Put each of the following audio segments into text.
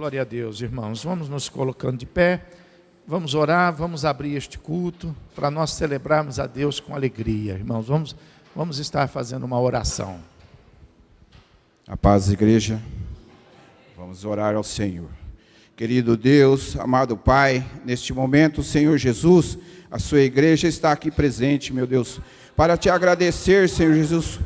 Glória a Deus, irmãos. Vamos nos colocando de pé, vamos orar, vamos abrir este culto para nós celebrarmos a Deus com alegria, irmãos. Vamos estar fazendo uma oração. A paz, igreja. Vamos orar ao Senhor. Querido Deus, amado Pai, neste momento, Senhor Jesus, a sua igreja está aqui presente, meu Deus, para te agradecer, Senhor Jesus,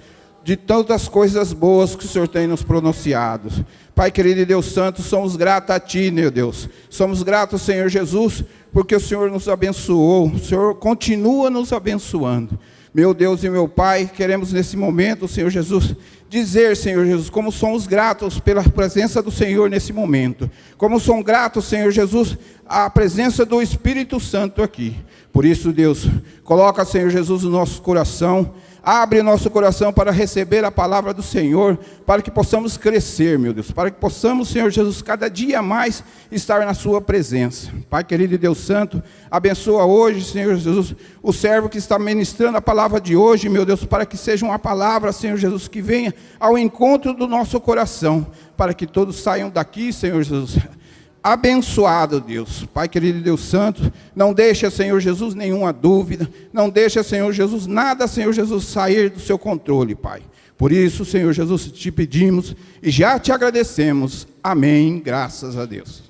de tantas coisas boas que o Senhor tem nos pronunciado. Pai querido e Deus Santo, somos gratos a Ti, meu Deus. Somos gratos, Senhor Jesus, porque o Senhor nos abençoou. O Senhor continua nos abençoando. Meu Deus e meu Pai, queremos nesse momento, Senhor Jesus, dizer, Senhor Jesus, como somos gratos pela presença do Senhor nesse momento. Como somos gratos, Senhor Jesus, à presença do Espírito Santo aqui. Por isso, Deus, coloca, Senhor Jesus, o nosso coração. Abre nosso coração para receber a palavra do Senhor, para que possamos crescer, meu Deus, para que possamos, Senhor Jesus, cada dia mais estar na sua presença. Pai querido e Deus Santo, abençoa hoje, Senhor Jesus, o servo que está ministrando a palavra de hoje, meu Deus, para que seja uma palavra, Senhor Jesus, que venha ao encontro do nosso coração, para que todos saiam daqui, Senhor Jesus, abençoado, Deus. Pai querido e Deus Santo, não deixa, Senhor Jesus, nenhuma dúvida, não deixa, Senhor Jesus, nada, Senhor Jesus, sair do seu controle, Pai. Por isso, Senhor Jesus, te pedimos e já te agradecemos. Amém, graças a Deus.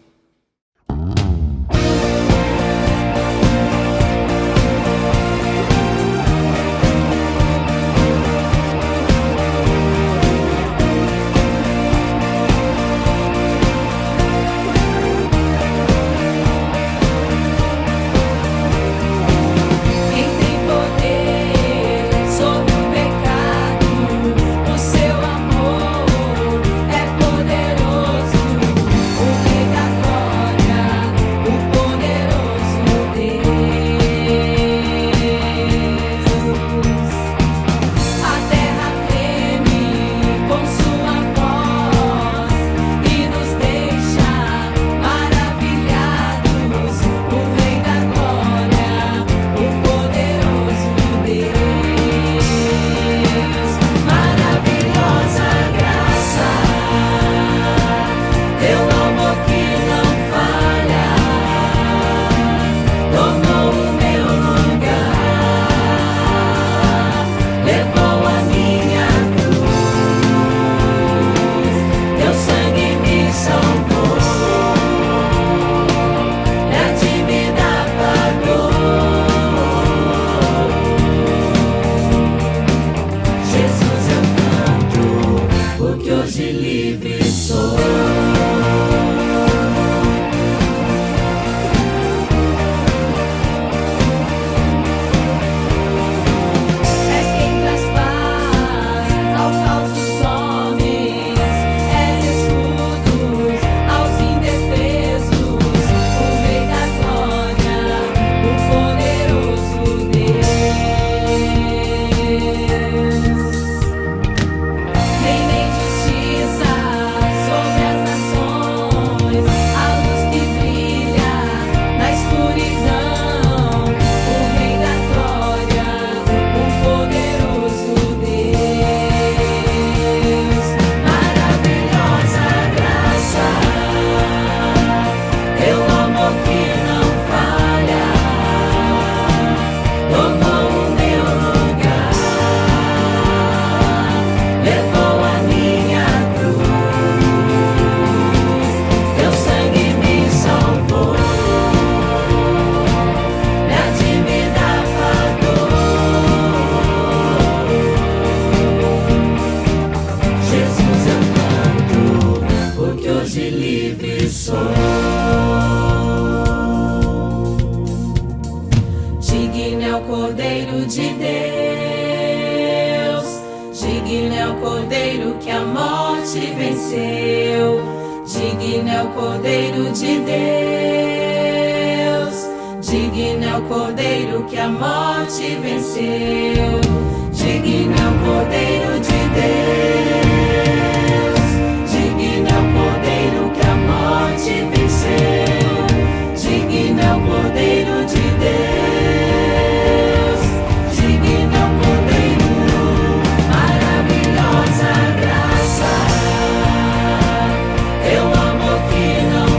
Eu amo que não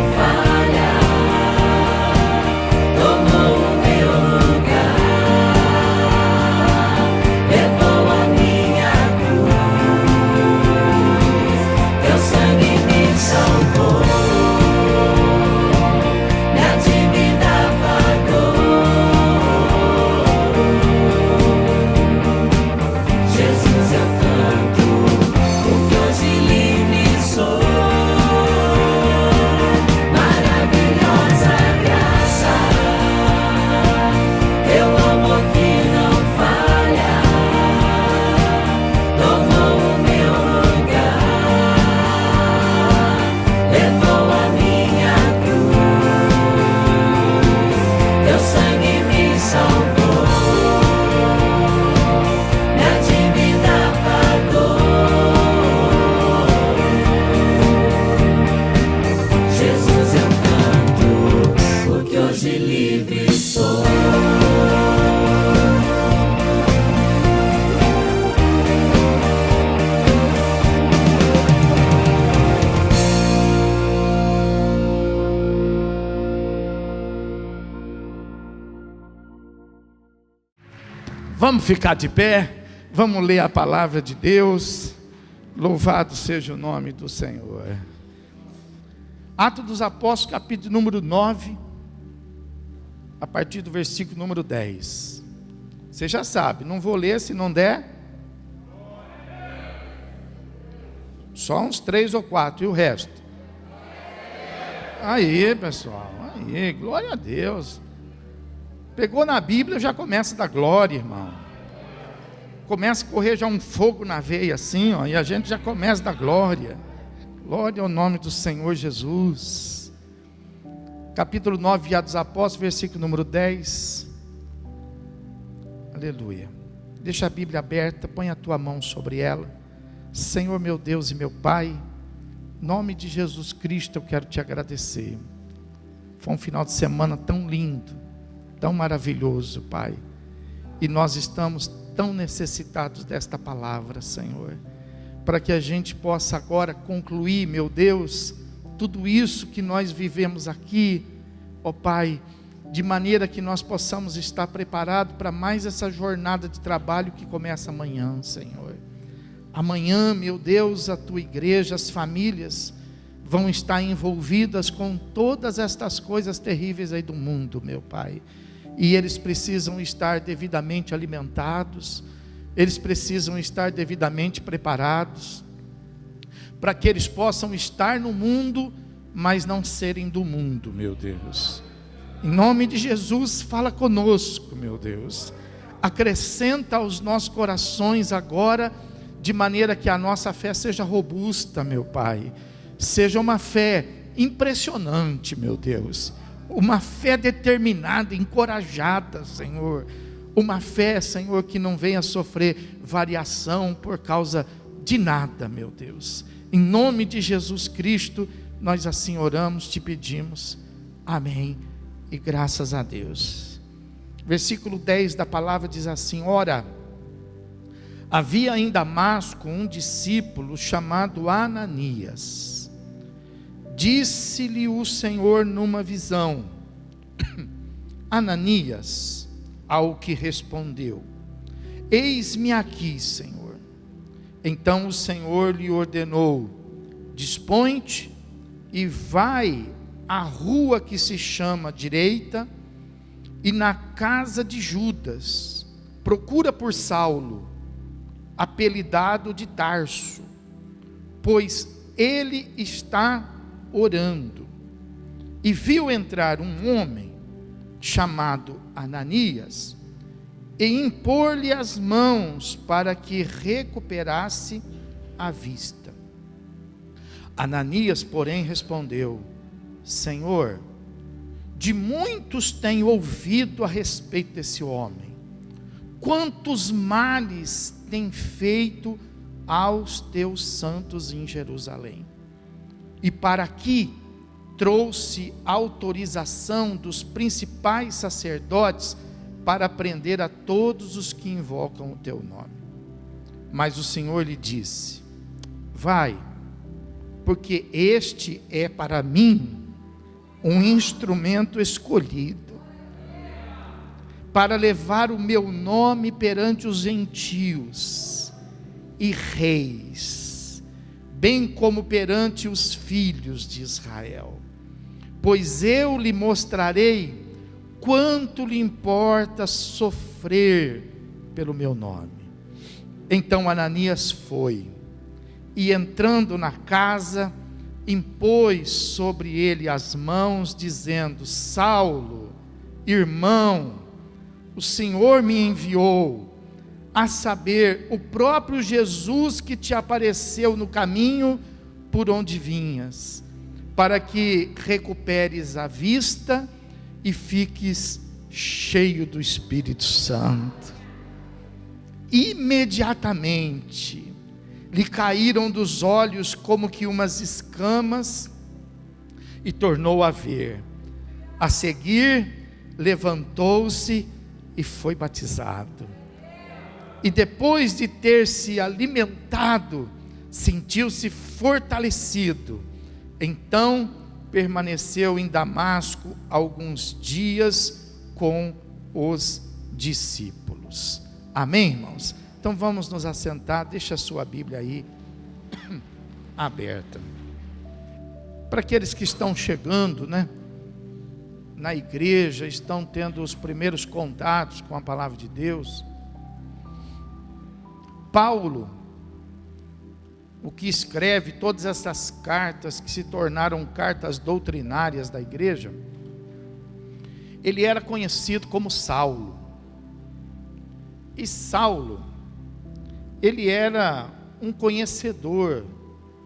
Jesus, eu canto, porque hoje livre sou. Maravilhosa graça, teu amor que não falha, tomou o meu lugar, levou a minha cruz, teu sangue me salvou, minha dívida pagou. Jesus, eu canto, porque hoje livre sou. Vamos ficar de pé, vamos ler a palavra de Deus. Louvado seja o nome do Senhor. Atos dos Apóstolos, capítulo número 9, a partir do versículo número 10. Você já sabe, não vou ler se não der. Só uns 3 ou 4, e o resto? Aí, pessoal, aí, glória a Deus. Pegou na Bíblia, já começa da glória, irmão. Começa a correr já um fogo na veia assim, ó, e a gente já começa da glória. Glória ao nome do Senhor Jesus. Capítulo 9 de Atos dos Apóstolos, versículo número 10. Aleluia. Deixa a Bíblia aberta, põe a tua mão sobre ela. Senhor meu Deus e meu Pai, em nome de Jesus Cristo eu quero te agradecer. Foi um final de semana tão lindo, tão maravilhoso, Pai, e nós estamos tão necessitados desta palavra, Senhor, para que a gente possa agora concluir, meu Deus, tudo isso que nós vivemos aqui, ó Pai, de maneira que nós possamos estar preparados para mais essa jornada de trabalho que começa amanhã, Senhor. Amanhã, meu Deus, a tua igreja, as famílias vão estar envolvidas com todas estas coisas terríveis aí do mundo, meu Pai. E eles precisam estar devidamente alimentados, eles precisam estar devidamente preparados, para que eles possam estar no mundo, mas não serem do mundo, meu Deus. Em nome de Jesus, fala conosco, meu Deus. Acrescenta aos nossos corações agora, de maneira que a nossa fé seja robusta, meu Pai. Seja uma fé impressionante, meu Deus. Uma fé determinada, encorajada, Senhor. Uma fé, Senhor, que não venha sofrer variação por causa de nada, meu Deus. Em nome de Jesus Cristo, nós assim oramos, te pedimos. Amém. E graças a Deus. Versículo 10 da palavra diz assim: ora, havia em Damasco um discípulo chamado Ananias. Disse-lhe o Senhor numa visão: Ananias. Ao que respondeu: eis-me aqui, Senhor. Então o Senhor lhe ordenou: dispõe-te e vai à rua que se chama Direita, e na casa de Judas procura por Saulo, apelidado de Tarso, pois ele está orando. E viu entrar um homem chamado Ananias, e impor-lhe as mãos para que recuperasse a vista. Ananias, porém, respondeu: Senhor, de muitos tenho ouvido a respeito desse homem, quantos males tem feito aos teus santos em Jerusalém. E para aqui trouxe autorização dos principais sacerdotes para prender a todos os que invocam o teu nome. Mas o Senhor lhe disse: vai, porque este é para mim um instrumento escolhido, para levar o meu nome perante os gentios e reis, bem como perante os filhos de Israel. Pois eu lhe mostrarei quanto lhe importa sofrer pelo meu nome. Então Ananias foi, e entrando na casa, impôs sobre ele as mãos, dizendo: Saulo, irmão, o Senhor me enviou, a saber, o próprio Jesus que te apareceu no caminho por onde vinhas, para que recuperes a vista e fiques cheio do Espírito Santo. Imediatamente lhe caíram dos olhos como que umas escamas, e tornou a ver. A seguir, levantou-se e foi batizado. E depois de ter se alimentado, sentiu-se fortalecido. Então permaneceu em Damasco alguns dias com os discípulos. Amém, irmãos? Então vamos nos assentar. Deixa a sua Bíblia aí aberta. Para aqueles que estão chegando, na igreja, estão tendo os primeiros contatos com a palavra de Deus. Paulo, o que escreve todas essas cartas que se tornaram cartas doutrinárias da igreja, ele era conhecido como Saulo. E Saulo, ele era um conhecedor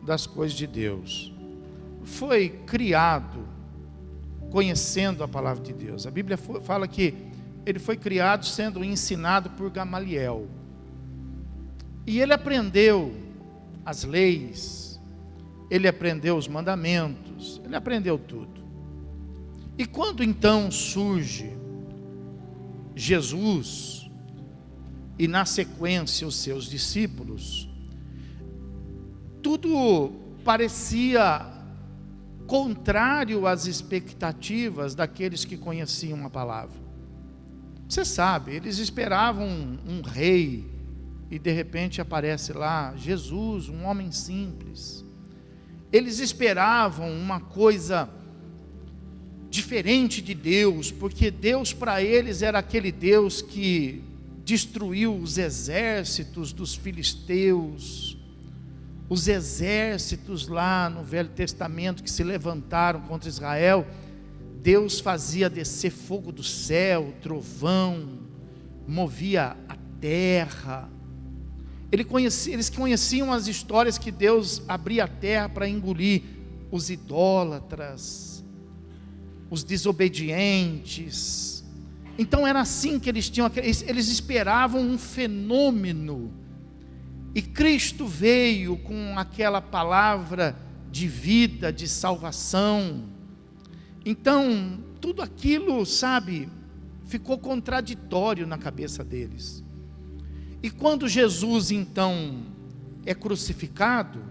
das coisas de Deus. Foi criado conhecendo a palavra de Deus. A Bíblia fala que ele foi criado sendo ensinado por Gamaliel. E ele aprendeu as leis, ele aprendeu os mandamentos, ele aprendeu tudo. E quando então surge Jesus, e na sequência os seus discípulos, tudo parecia contrário às expectativas daqueles que conheciam a palavra. Você sabe, eles esperavam um rei, e de repente aparece lá Jesus, um homem simples. Eles esperavam uma coisa diferente de Deus, porque Deus para eles era aquele Deus que destruiu os exércitos dos filisteus, os exércitos lá no Velho Testamento que se levantaram contra Israel. Deus fazia descer fogo do céu, trovão, movia a terra. Eles conheciam as histórias que Deus abria a terra para engolir os idólatras, os desobedientes. Então era assim que eles tinham, eles esperavam um fenômeno, e Cristo veio com aquela palavra de vida, de salvação. Então tudo aquilo, ficou contraditório na cabeça deles. E quando Jesus então é crucificado,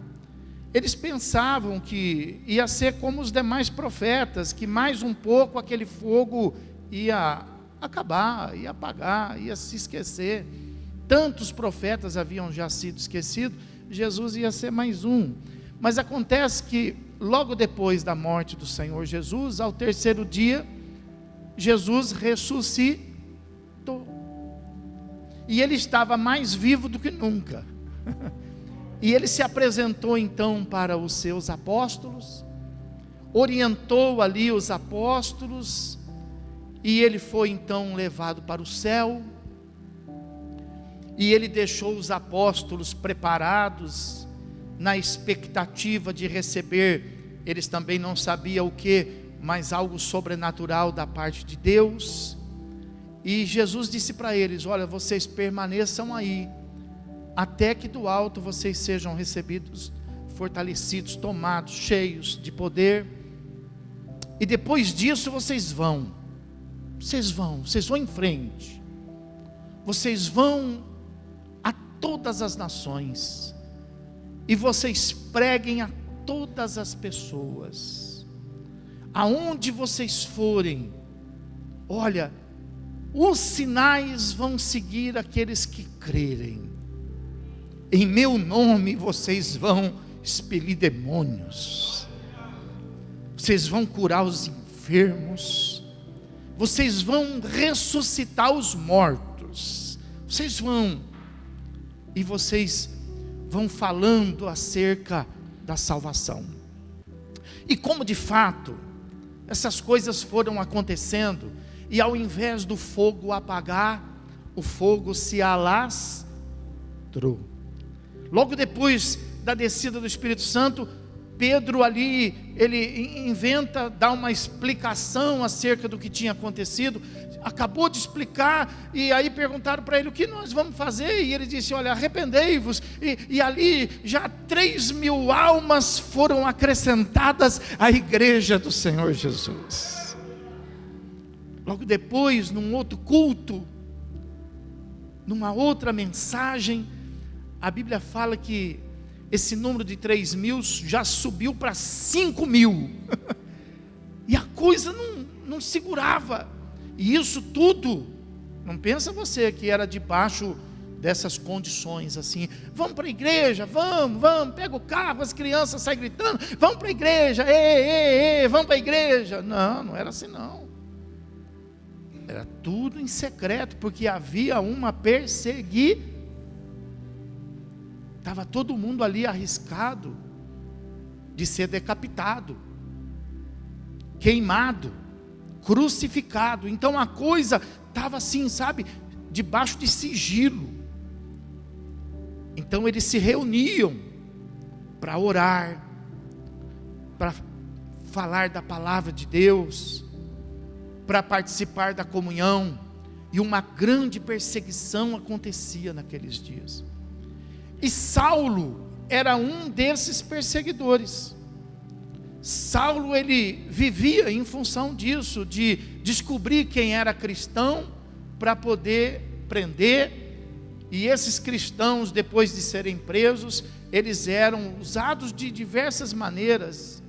eles pensavam que ia ser como os demais profetas, que mais um pouco aquele fogo ia acabar, ia apagar, ia se esquecer. Tantos profetas haviam já sido esquecidos, Jesus ia ser mais um. Mas acontece que logo depois da morte do Senhor Jesus, ao terceiro dia, Jesus ressuscitou. E ele estava mais vivo do que nunca. E ele se apresentou então para os seus apóstolos, orientou ali os apóstolos, e ele foi então levado para o céu. E ele deixou os apóstolos preparados, na expectativa de receber, eles também não sabiam o que, mas algo sobrenatural da parte de Deus. E Jesus disse para eles: olha, vocês permaneçam aí, até que do alto vocês sejam recebidos, fortalecidos, tomados, cheios de poder. E depois disso vocês vão em frente, vocês vão a todas as nações, e vocês preguem a todas as pessoas, aonde vocês forem, olha, os sinais vão seguir aqueles que crerem. Em meu nome vocês vão expelir demônios, vocês vão curar os enfermos, vocês vão ressuscitar os mortos, vocês vão e vocês vão falando acerca da salvação. E como de fato essas coisas foram acontecendo, e ao invés do fogo apagar, o fogo se alastrou. Logo depois da descida do Espírito Santo, Pedro ali, ele inventa, dá uma explicação acerca do que tinha acontecido, acabou de explicar, e aí perguntaram para ele, o que nós vamos fazer? E ele disse, olha, arrependei-vos, e ali já 3.000 almas foram acrescentadas à igreja do Senhor Jesus. Logo depois, num outro culto, numa outra mensagem, a Bíblia fala que esse número de 3.000 já subiu para 5.000, e a coisa não segurava, e isso tudo, não pensa você que era debaixo dessas condições assim, vamos para a igreja, vamos, pega o carro, as crianças saem gritando, vamos para a igreja, vamos para a igreja, não era assim não, era tudo em secreto, porque havia uma perseguição. Estava todo mundo ali arriscado de ser decapitado, queimado, crucificado. Então a coisa estava assim, sabe, debaixo de sigilo. Então eles se reuniam para orar, para falar da palavra de Deus, para participar da comunhão. E uma grande perseguição acontecia naqueles dias. E Saulo era um desses perseguidores. Saulo, ele vivia em função disso, de descobrir quem era cristão, para poder prender. E esses cristãos, depois de serem presos, eles eram usados de diversas maneiras.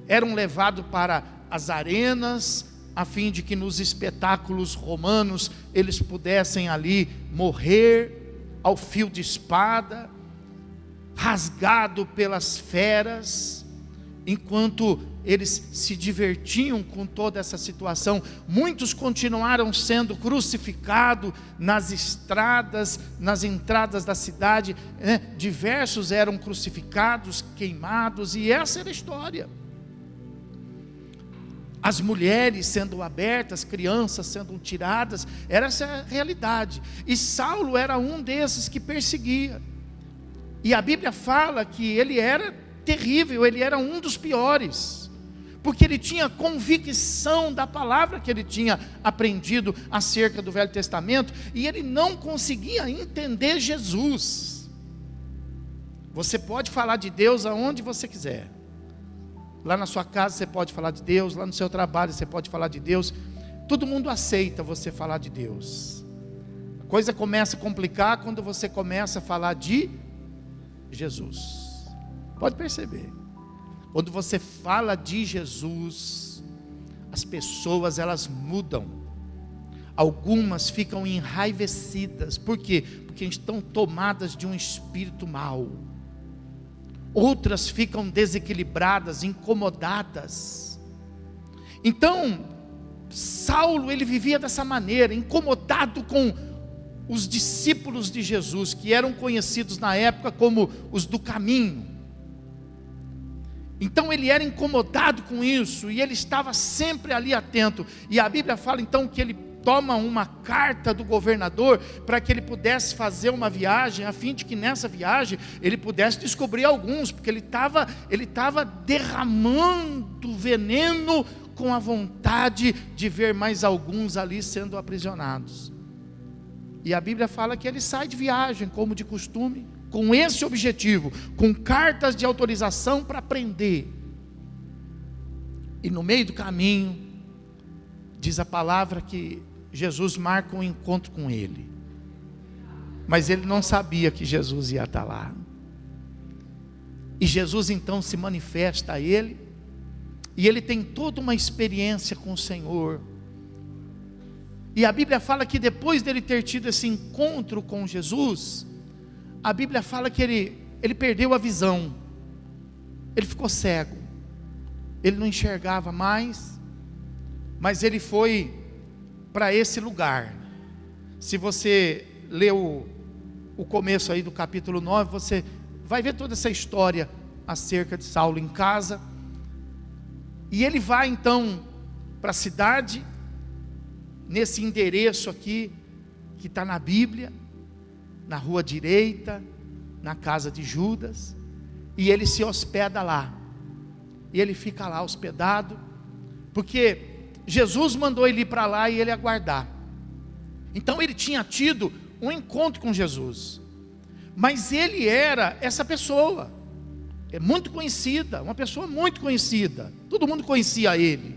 Eram levados para as arenas, a fim de que nos espetáculos romanos, eles pudessem ali morrer ao fio de espada, rasgado pelas feras. Enquanto eles se divertiam com toda essa situação, muitos continuaram sendo crucificados nas estradas, nas entradas da cidade, diversos eram crucificados, queimados, e essa era a história. As mulheres sendo abertas, crianças sendo tiradas, era essa a realidade. E Saulo era um desses que perseguia. E a Bíblia fala que ele era terrível, ele era um dos piores, porque ele tinha convicção da palavra que ele tinha aprendido acerca do Velho Testamento, e ele não conseguia entender Jesus. Você pode falar de Deus aonde você quiser. Lá na sua casa você pode falar de Deus, lá no seu trabalho você pode falar de Deus, todo mundo aceita você falar de Deus. A coisa começa a complicar quando você começa a falar de Jesus. Pode perceber, quando você fala de Jesus, as pessoas elas mudam, algumas ficam enraivecidas. Por quê? Porque estão tomadas de um espírito mau. Outras ficam desequilibradas, incomodadas. Então, Saulo, ele vivia dessa maneira, incomodado com os discípulos de Jesus, que eram conhecidos na época como os do caminho. Então ele era incomodado com isso, e ele estava sempre ali atento. E a Bíblia fala então que ele toma uma carta do governador para que ele pudesse fazer uma viagem, a fim de que nessa viagem ele pudesse descobrir alguns, porque ele estava derramando veneno com a vontade de ver mais alguns ali sendo aprisionados. E a Bíblia fala que ele sai de viagem, como de costume, com esse objetivo, com cartas de autorização para prender. E no meio do caminho, diz a palavra que Jesus marca um encontro com ele, mas ele não sabia que Jesus ia estar lá. E Jesus então se manifesta a ele, e ele tem toda uma experiência com o Senhor. E a Bíblia fala que depois dele ter tido esse encontro com Jesus, a Bíblia fala que ele perdeu a visão, ele ficou cego, ele não enxergava mais, mas ele foi para esse lugar. Se você leu o começo aí do capítulo 9, você vai ver toda essa história acerca de Saulo em casa. E ele vai então para a cidade, nesse endereço aqui, que está na Bíblia, na rua direita, na casa de Judas, e ele se hospeda lá, e ele fica lá hospedado, porque Jesus mandou ele ir para lá e ele aguardar. Então ele tinha tido um encontro com Jesus, mas ele era essa pessoa, é muito conhecida, uma pessoa muito conhecida, todo mundo conhecia ele.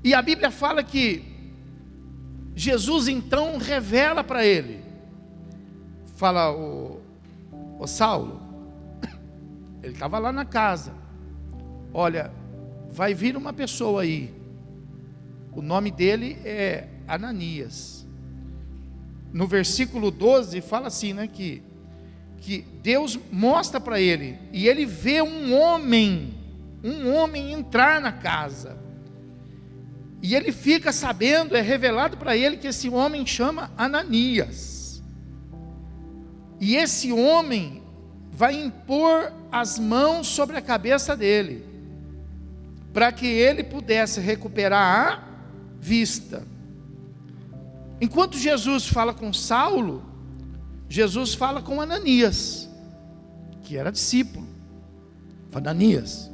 E a Bíblia fala que Jesus então revela para ele, fala, o Saulo, ele estava lá na casa, olha, vai vir uma pessoa aí, o nome dele é Ananias. No versículo 12 fala assim, né, que Deus mostra para ele, e ele vê um homem entrar na casa, e ele fica sabendo, é revelado para ele que esse homem chama Ananias, e esse homem vai impor as mãos sobre a cabeça dele, para que ele pudesse recuperar a vista. Enquanto Jesus fala com Saulo, Jesus fala com Ananias, que era discípulo. Ananias,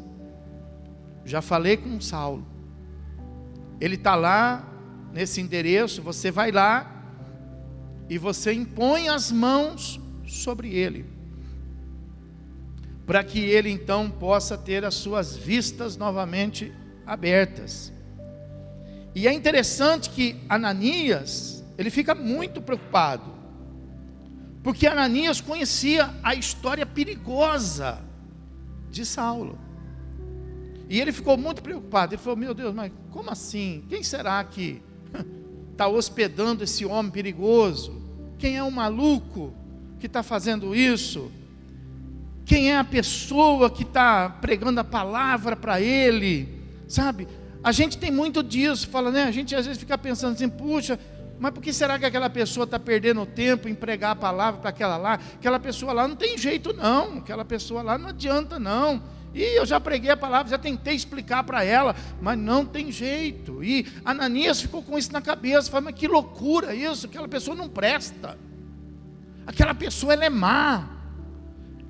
já falei com Saulo, ele está lá nesse endereço, você vai lá e você impõe as mãos sobre ele, para que ele então possa ter as suas vistas novamente abertas. E é interessante que Ananias, ele fica muito preocupado, porque Ananias conhecia a história perigosa de Saulo, e ele ficou muito preocupado. Ele falou, meu Deus, mas como assim? Quem será que está hospedando esse homem perigoso? Quem é o maluco que está fazendo isso? Quem é a pessoa que está pregando a palavra para ele? Sabe, a gente tem muito disso, fala, né? A gente às vezes fica pensando assim, puxa, mas por que será que aquela pessoa está perdendo tempo em pregar a palavra para aquela lá? Aquela pessoa lá não tem jeito não, aquela pessoa lá não adianta não. E eu já preguei a palavra, já tentei explicar para ela, mas não tem jeito. E Ananias ficou com isso na cabeça, falou, mas que loucura isso, aquela pessoa não presta, aquela pessoa ela é má,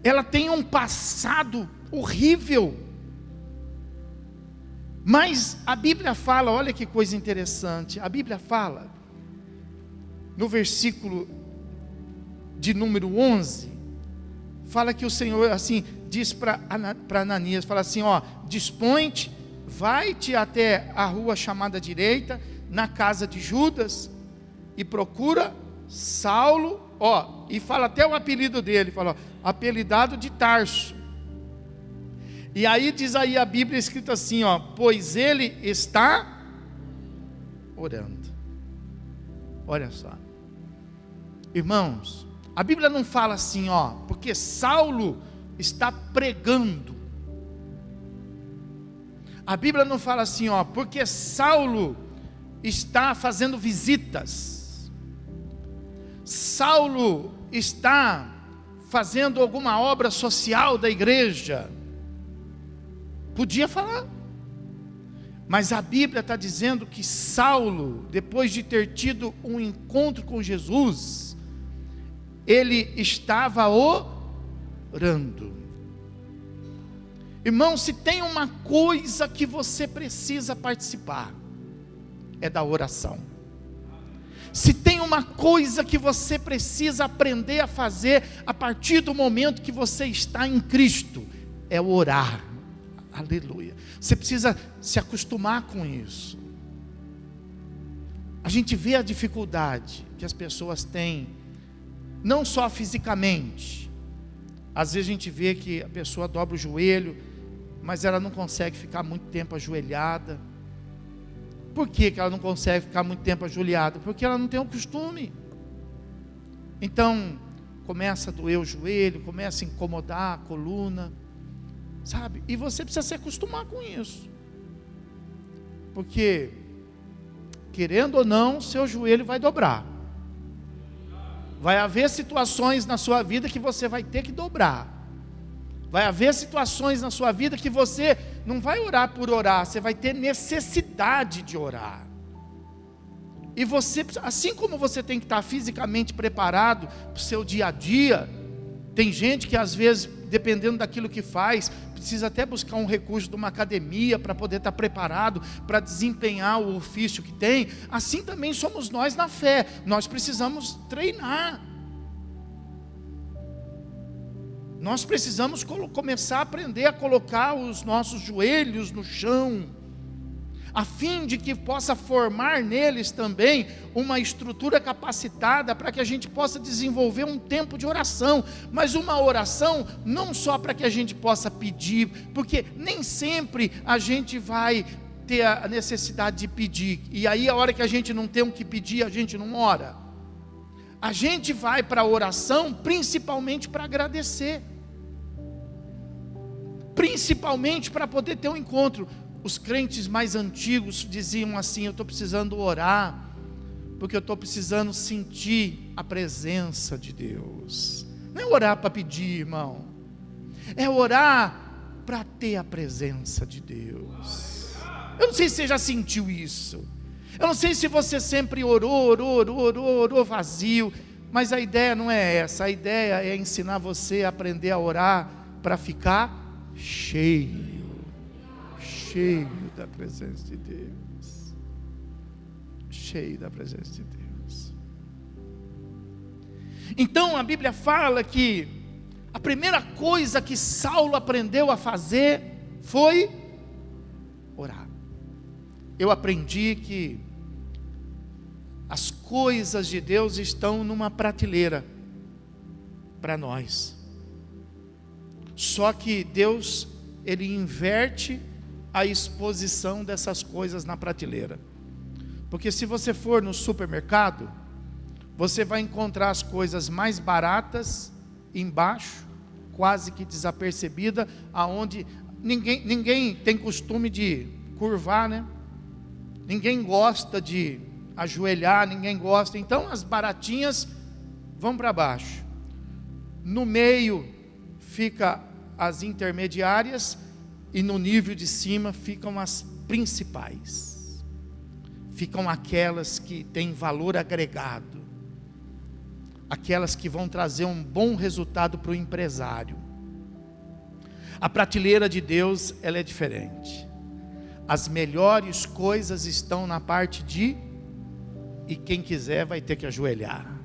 ela tem um passado horrível. Mas a Bíblia fala, olha que coisa interessante, a Bíblia fala, no versículo de número 11, fala que o Senhor assim, diz para Ananias, fala assim, ó, dispõe-te, vai-te até a rua chamada direita, na casa de Judas, e procura Saulo, ó, e fala até o apelido dele, fala, ó, apelidado de Tarso. E aí diz aí a Bíblia escrita assim, ó, pois ele está orando. Olha só, irmãos, a Bíblia não fala assim, ó, porque Saulo está pregando. A Bíblia não fala assim, ó, porque Saulo está fazendo visitas. Saulo está fazendo alguma obra social da igreja. Podia falar, mas a Bíblia está dizendo que Saulo, depois de ter tido um encontro com Jesus, ele estava orando. Irmão, se tem uma coisa que você precisa participar, é da oração. Se tem uma coisa que você precisa aprender a fazer a partir do momento que você está em Cristo, é orar. Aleluia. Você precisa se acostumar com isso. A gente vê a dificuldade que as pessoas têm, não só fisicamente. Às vezes a gente vê que a pessoa dobra o joelho, mas ela não consegue ficar muito tempo ajoelhada. Por que ela não consegue ficar muito tempo ajoelhada? Porque ela não tem o costume. Então, começa a doer o joelho, começa a incomodar a coluna, sabe? E você precisa se acostumar com isso. Porque, querendo ou não, seu joelho vai dobrar. Vai haver situações na sua vida que você vai ter que dobrar. Vai haver situações na sua vida que você não vai orar por orar, você vai ter necessidade de orar. E você, assim como você tem que estar fisicamente preparado para o seu dia a dia, tem gente que às vezes, dependendo daquilo que faz, precisa até buscar um recurso de uma academia para poder estar preparado para desempenhar o ofício que tem. Assim também somos nós na fé, nós precisamos treinar. Nós precisamos começar a aprender a colocar os nossos joelhos no chão, a fim de que possa formar neles também uma estrutura capacitada para que a gente possa desenvolver um tempo de oração, mas uma oração não só para que a gente possa pedir, porque nem sempre a gente vai ter a necessidade de pedir, e aí a hora que a gente não tem o que pedir, a gente não ora. A gente vai para a oração principalmente para agradecer, principalmente para poder ter um encontro. Os crentes mais antigos diziam assim: eu estou precisando orar, porque eu estou precisando sentir a presença de Deus. Não é orar para pedir, irmão, é orar para ter a presença de Deus. Eu não sei se você já sentiu isso, eu não sei se você sempre orou vazio, mas a ideia não é essa, a ideia é ensinar você a aprender a orar para ficar cheio da presença de Deus, cheio da presença de Deus. Então a Bíblia fala que a primeira coisa que Saulo aprendeu a fazer foi orar. Eu aprendi que as coisas de Deus estão numa prateleira para nós, só que Deus, Ele inverte a exposição dessas coisas na prateleira, porque se você for no supermercado, você vai encontrar as coisas mais baratas embaixo, quase que desapercebida, aonde ninguém tem costume de curvar, né? Ninguém gosta de ajoelhar, ninguém gosta, então as baratinhas vão para baixo, no meio fica as intermediárias, e no nível de cima ficam as principais, ficam aquelas que têm valor agregado, aquelas que vão trazer um bom resultado para o empresário. A prateleira de Deus, ela é diferente. As melhores coisas estão na parte de, e quem quiser vai ter que ajoelhar,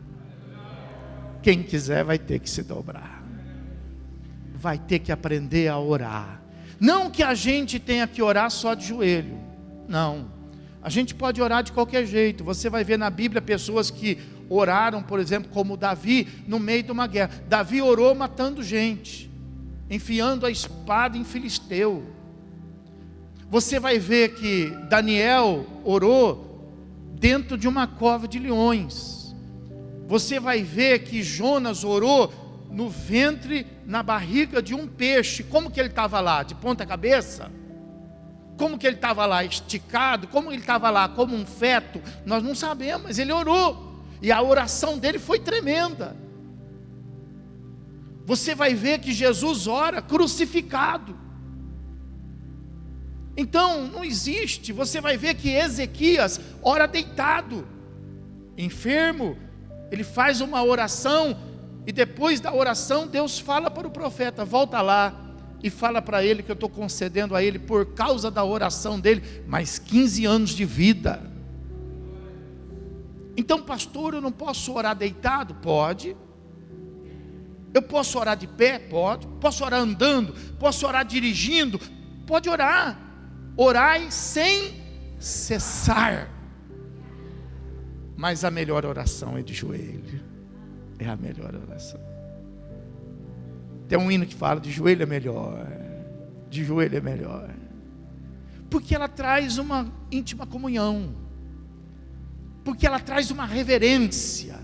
quem quiser vai ter que se dobrar, vai ter que aprender a orar. Não que a gente tenha que orar só de joelho, não, a gente pode orar de qualquer jeito. Você vai ver na Bíblia pessoas que oraram, por exemplo, como Davi, no meio de uma guerra. Davi orou matando gente, enfiando a espada em filisteu. Você vai ver que Daniel orou dentro de uma cova de leões. Você vai ver que Jonas orou no ventre, na barriga de um peixe. Como que ele estava lá? De ponta cabeça? Como que ele estava lá? Esticado? Como ele estava lá? Como um feto? Nós não sabemos, mas ele orou, e a oração dele foi tremenda. Você vai ver que Jesus ora crucificado. Então não existe. Você vai ver que Ezequias ora deitado, enfermo. Ele faz uma oração, e depois da oração Deus fala para o profeta: volta lá e fala para ele que eu estou concedendo a ele, por causa da oração dele, mais 15 anos de vida. Então, pastor, eu não posso orar deitado? Pode. Eu posso orar de pé? Pode. Posso orar andando? Posso orar dirigindo? Pode orar. Orai sem cessar. Mas a melhor oração é de joelho. É a melhor oração. Tem um hino que fala: de joelho é melhor, de joelho é melhor, porque ela traz uma íntima comunhão, porque ela traz uma reverência.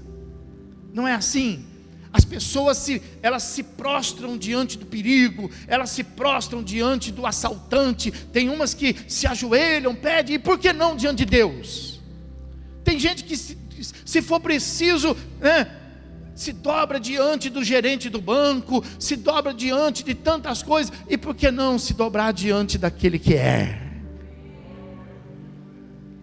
Não é assim? As pessoas elas se prostram diante do perigo, elas se prostram diante do assaltante. Tem umas que se ajoelham, pedem, e por que não diante de Deus? Tem gente que se for preciso, se dobra diante do gerente do banco, se dobra diante de tantas coisas, e por que não se dobrar diante daquele que é?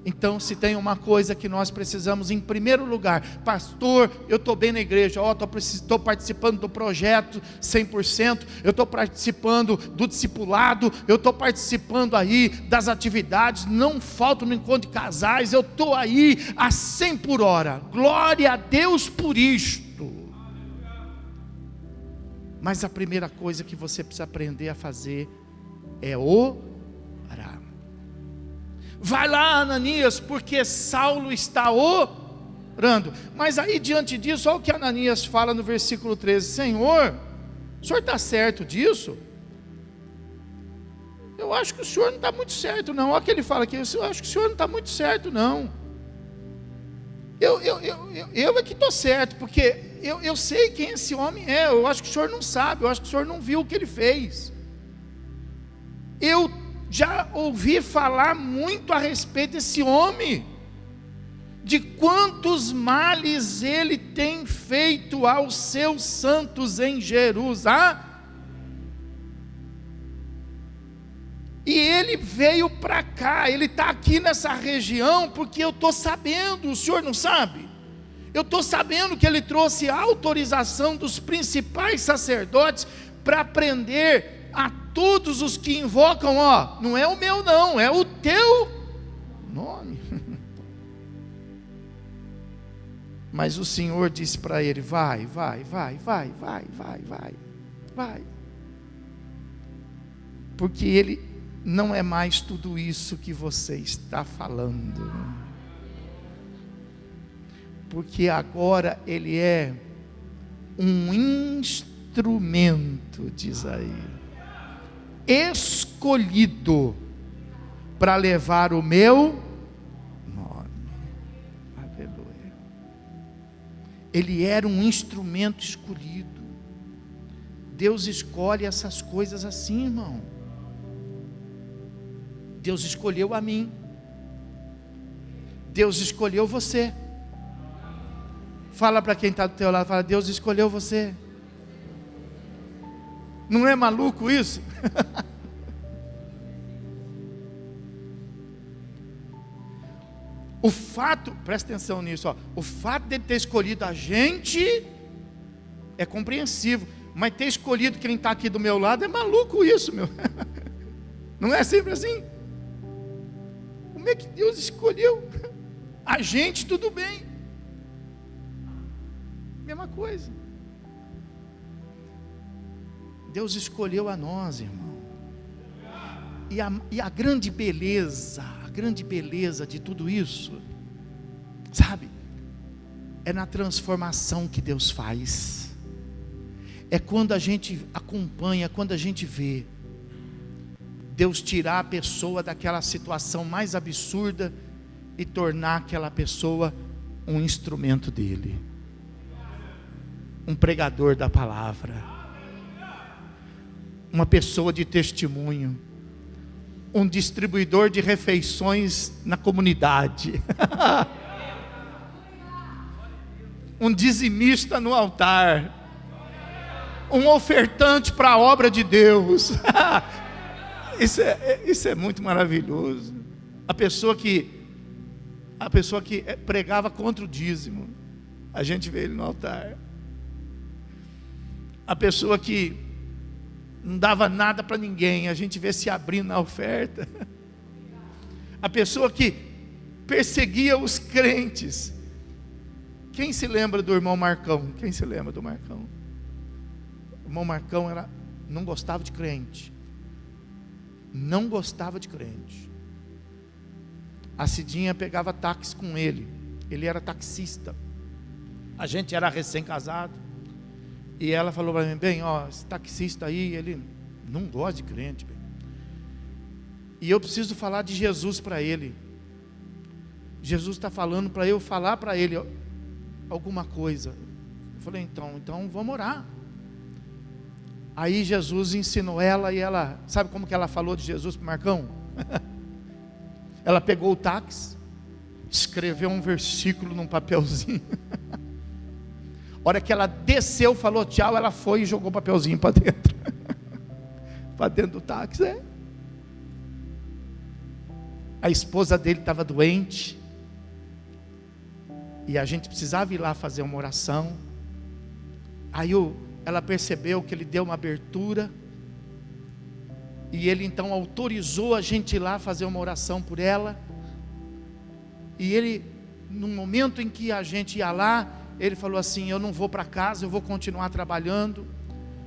Então, se tem uma coisa que nós precisamos, em primeiro lugar, pastor, eu estou bem na igreja, estou participando do projeto 100%, eu estou participando do discipulado, eu estou participando aí das atividades, não falto no encontro de casais, eu estou aí a 100 por hora, glória a Deus por isto. Mas a primeira coisa que você precisa aprender a fazer é orar. Vai lá, Ananias, porque Saulo está orando. Mas aí diante disso, olha o que Ananias fala no versículo 13: Senhor, o senhor está certo disso? Eu acho que o senhor não está muito certo não. Olha o que ele fala aqui: eu acho que o senhor não está muito certo não. Eu é que estou certo, porque eu sei quem esse homem é. Eu acho que o senhor não sabe, eu acho que o senhor não viu o que ele fez. Eu já ouvi falar muito a respeito desse homem, de quantos males ele tem feito aos seus santos em Jerusalém. E ele veio para cá, ele está aqui nessa região, porque eu estou sabendo, o senhor não sabe? Eu estou sabendo que ele trouxe a autorização dos principais sacerdotes para prender a todos os que invocam, não é o meu não, é o teu nome. Mas o Senhor disse para ele: vai. Porque ele não é mais tudo isso que você está falando. Porque agora ele é um instrumento, diz aí, escolhido para levar o meu nome. Aleluia. Ele era um instrumento escolhido. Deus escolhe essas coisas assim, irmão. Deus escolheu a mim. Deus escolheu você. Fala para quem está do teu lado, fala: Deus escolheu você. Não é maluco isso? O fato, presta atenção nisso, o fato de ele ter escolhido a gente é compreensível, mas ter escolhido quem está aqui do meu lado é maluco isso, meu. Não é sempre assim? Como é que Deus escolheu a gente? Tudo bem, mesma coisa. Deus escolheu a nós, irmão. E a grande beleza de tudo isso, sabe, é na transformação que Deus faz. É quando a gente acompanha, quando a gente vê Deus tirar a pessoa daquela situação mais absurda e tornar aquela pessoa um instrumento dele, um pregador da palavra, uma pessoa de testemunho, um distribuidor de refeições na comunidade, um dizimista no altar, um ofertante para a obra de Deus. Isso é muito maravilhoso. A pessoa que pregava contra o dízimo, a gente vê ele no altar. A pessoa que não dava nada para ninguém, a gente vê se abrindo na oferta. A pessoa que perseguia os crentes. Quem se lembra do irmão Marcão? Quem se lembra do Marcão? O irmão Marcão não gostava de crente. Não gostava de crente. A Cidinha pegava táxi com ele. Ele era taxista. A gente era recém-casado. E ela falou para mim: bem, esse taxista aí, ele não gosta de crente, bem. E eu preciso falar de Jesus para ele. Jesus está falando para eu falar para ele alguma coisa. Eu falei: então vamos orar. Aí Jesus ensinou ela, e ela, sabe como que ela falou de Jesus para o Marcão? Ela pegou o táxi, escreveu um versículo num papelzinho. hora que ela desceu, falou tchau, ela foi e jogou o papelzinho para dentro. Para dentro do táxi, A esposa dele estava doente, e a gente precisava ir lá fazer uma oração. Aí ela percebeu que ele deu uma abertura, e ele então autorizou a gente ir lá fazer uma oração por ela. E ele, no momento em que a gente ia lá, ele falou assim: eu não vou para casa, eu vou continuar trabalhando.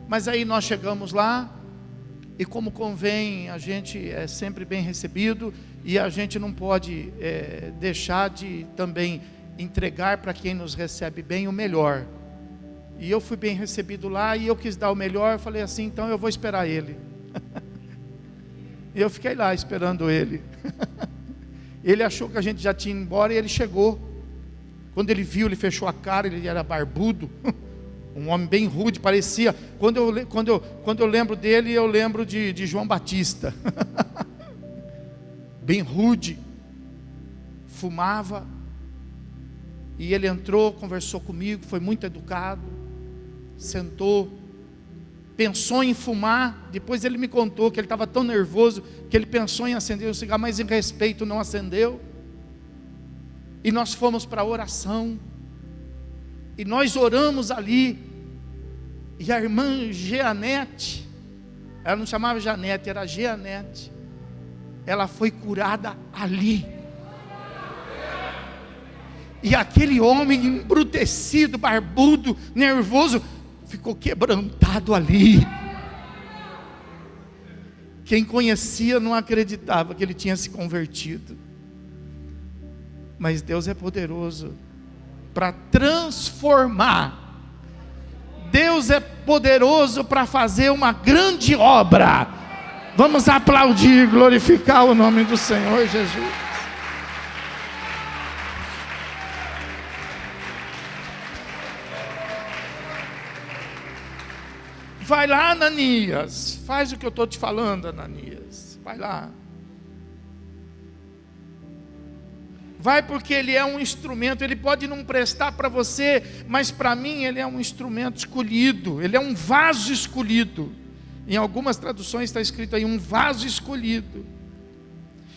Mas aí nós chegamos lá, e como convém, a gente é sempre bem recebido, e a gente não pode deixar de também entregar para quem nos recebe bem o melhor. E eu fui bem recebido lá, e eu quis dar o melhor. Eu falei assim: então eu vou esperar ele. E eu fiquei lá esperando ele. Ele achou que a gente já tinha ido embora, e ele chegou. Quando ele viu, ele fechou a cara. Ele era barbudo, um homem bem rude, parecia. Quando eu lembro dele, eu lembro de João Batista. Bem rude, fumava. E ele entrou, conversou comigo, foi muito educado, sentou, pensou em fumar. Depois ele me contou que ele estava tão nervoso que ele pensou em acender o cigarro, mas em respeito não acendeu. E nós fomos para a oração, e nós oramos ali, e a irmã Jeanette, ela não chamava Janete, era Jeanette, ela foi curada ali. E aquele homem embrutecido, barbudo, nervoso, ficou quebrantado ali. Quem conhecia não acreditava que ele tinha se convertido. Mas Deus é poderoso para transformar. Deus é poderoso para fazer uma grande obra. Vamos aplaudir e glorificar o nome do Senhor Jesus. Vai lá, Ananias, faz o que eu estou te falando, Ananias, vai lá. Vai, porque ele é um instrumento. Ele pode não prestar para você, mas para mim ele é um instrumento escolhido. Ele é um vaso escolhido. Em algumas traduções está escrito aí, um vaso escolhido.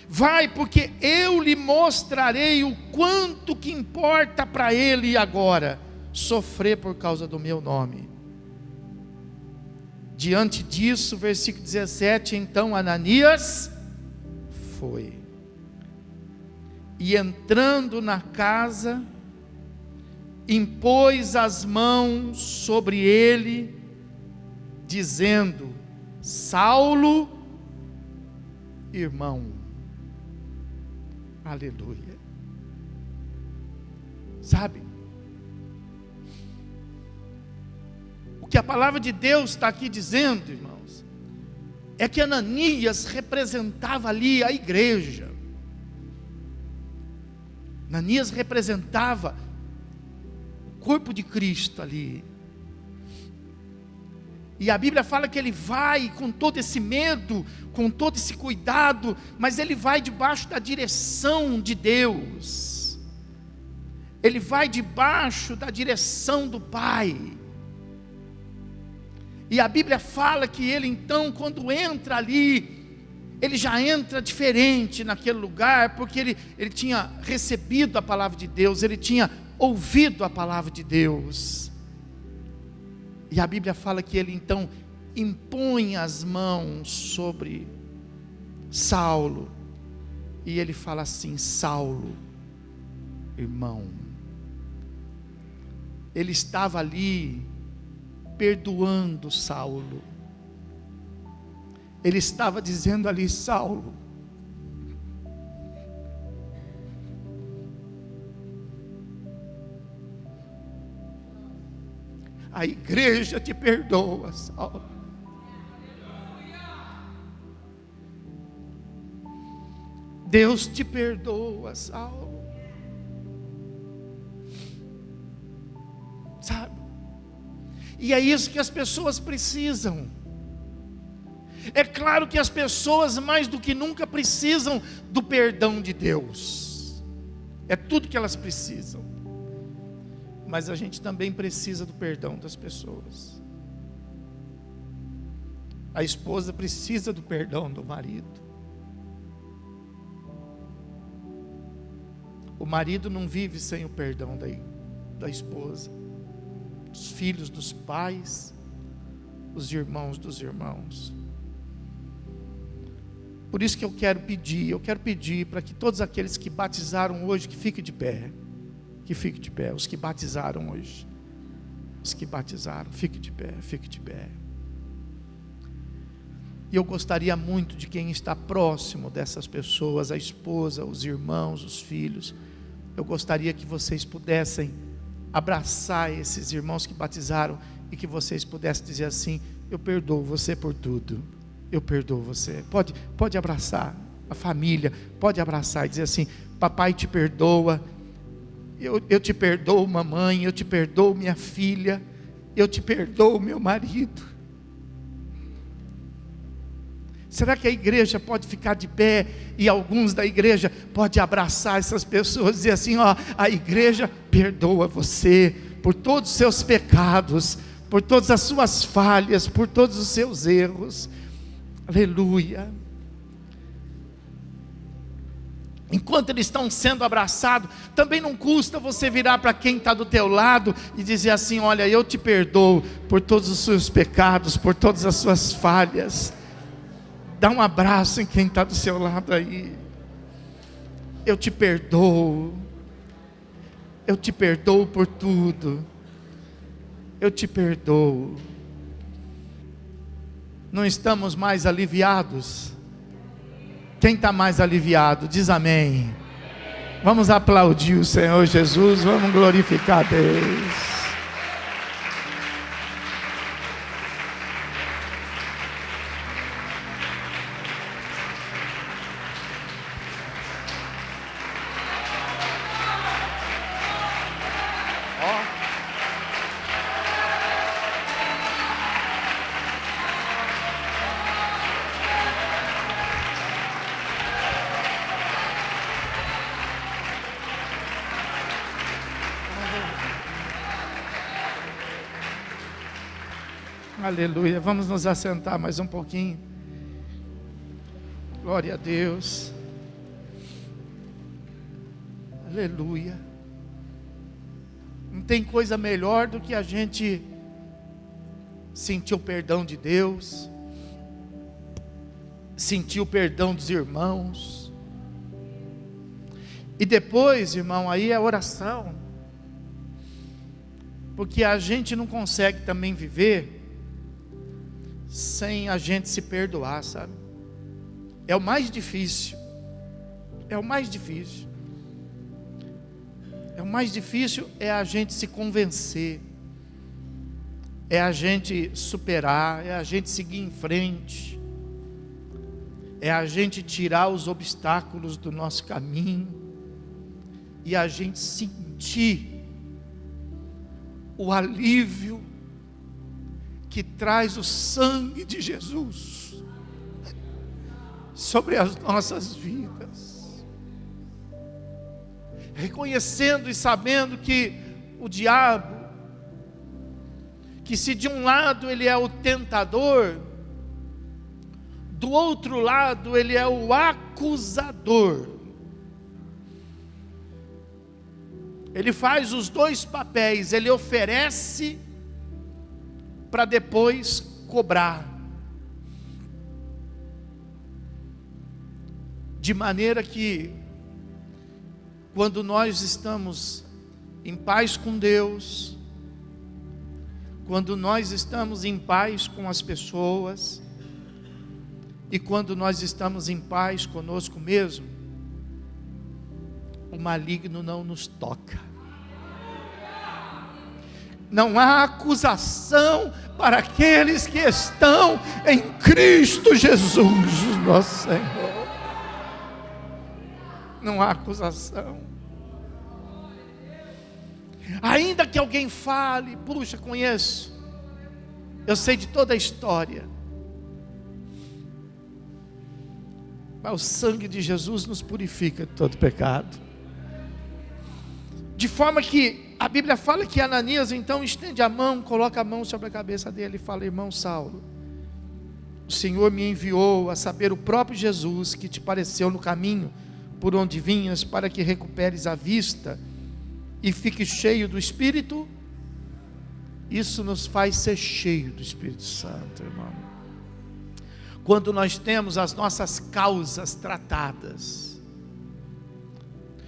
Vai, porque eu lhe mostrarei o quanto que importa para ele agora sofrer por causa do meu nome. Diante disso, versículo 17, então Ananias foi. E entrando na casa, impôs as mãos sobre ele, dizendo: Saulo, irmão. Aleluia. Sabe, o que a palavra de Deus está aqui dizendo, irmãos, é que Ananias representava ali a igreja. Ananias representava o corpo de Cristo ali. E a Bíblia fala que ele vai com todo esse medo, com todo esse cuidado, mas ele vai debaixo da direção de Deus. Ele vai debaixo da direção do Pai. E a Bíblia fala que ele então, quando entra ali, ele já entra diferente naquele lugar, porque ele tinha recebido a palavra de Deus, ele tinha ouvido a palavra de Deus. E a Bíblia fala que ele então impõe as mãos sobre Saulo, e ele fala assim: Saulo, irmão. Ele estava ali perdoando Saulo. Ele estava dizendo ali: Saulo, a igreja te perdoa, Saulo. Deus te perdoa, Saulo. Sabe? E é isso que as pessoas precisam. É claro que as pessoas mais do que nunca precisam do perdão de Deus. É tudo que elas precisam. mas a gente também precisa do perdão das pessoas. A esposa precisa do perdão do marido. O marido não vive sem o perdão da esposa, dos filhos, dos pais, os irmãos dos irmãos. Por isso que eu quero pedir para que todos aqueles que batizaram hoje, que fiquem de pé, os que batizaram hoje, fiquem de pé. E eu gostaria muito de quem está próximo dessas pessoas, a esposa, os irmãos, os filhos, eu gostaria que vocês pudessem abraçar esses irmãos que batizaram e que vocês pudessem dizer assim: eu perdoo você por tudo, eu perdoo você. Pode abraçar a família, pode abraçar e dizer assim: papai te perdoa, eu te perdoo mamãe, eu te perdoo minha filha, eu te perdoo meu marido. Será que a igreja pode ficar de pé e alguns da igreja podem abraçar essas pessoas e dizer assim: ó, a igreja perdoa você por todos os seus pecados, por todas as suas falhas, por todos os seus erros. Aleluia. Enquanto eles estão sendo abraçados, também não custa você virar para quem está do teu lado e dizer assim: olha, eu te perdoo por todos os seus pecados, por todas as suas falhas. Dá um abraço em quem está do seu lado aí. Eu te perdoo por tudo, eu te perdoo. Não estamos mais aliviados? Quem está mais aliviado, diz amém. Vamos aplaudir o Senhor Jesus, vamos glorificar a Deus. Aleluia, vamos nos assentar mais um pouquinho. Glória a Deus. Aleluia. Não tem coisa melhor do que a gente sentir o perdão de Deus, sentir o perdão dos irmãos. E depois, irmão, aí é oração. Porque a gente não consegue também viver sem a gente se perdoar, sabe? É o mais difícil. É o mais difícil. O mais difícil é a gente se convencer, é a gente superar, é a gente seguir em frente, é a gente tirar os obstáculos do nosso caminho e a gente sentir o alívio que traz o sangue de Jesus sobre as nossas vidas, reconhecendo e sabendo que o diabo, que se de um lado ele é o tentador, do outro lado ele é o acusador. Ele faz os dois papéis, ele oferece para depois cobrar. De maneira que, quando nós estamos em paz com Deus, quando nós estamos em paz com as pessoas, e quando nós estamos em paz conosco mesmo, o maligno não nos toca. Não há acusação para aqueles que estão em Cristo Jesus, nosso Senhor. Não há acusação. Ainda que alguém fale: puxa, conheço, eu sei de toda a história, mas o sangue de Jesus nos purifica de todo pecado, de forma que a Bíblia fala que Ananias então estende a mão, coloca a mão sobre a cabeça dele e fala: irmão Saulo, o Senhor me enviou a saber o próprio Jesus que te pareceu no caminho por onde vinhas, para que recuperes a vista e fiques cheio do Espírito. Isso nos faz ser cheio do Espírito Santo, irmão. Quando nós temos as nossas causas tratadas.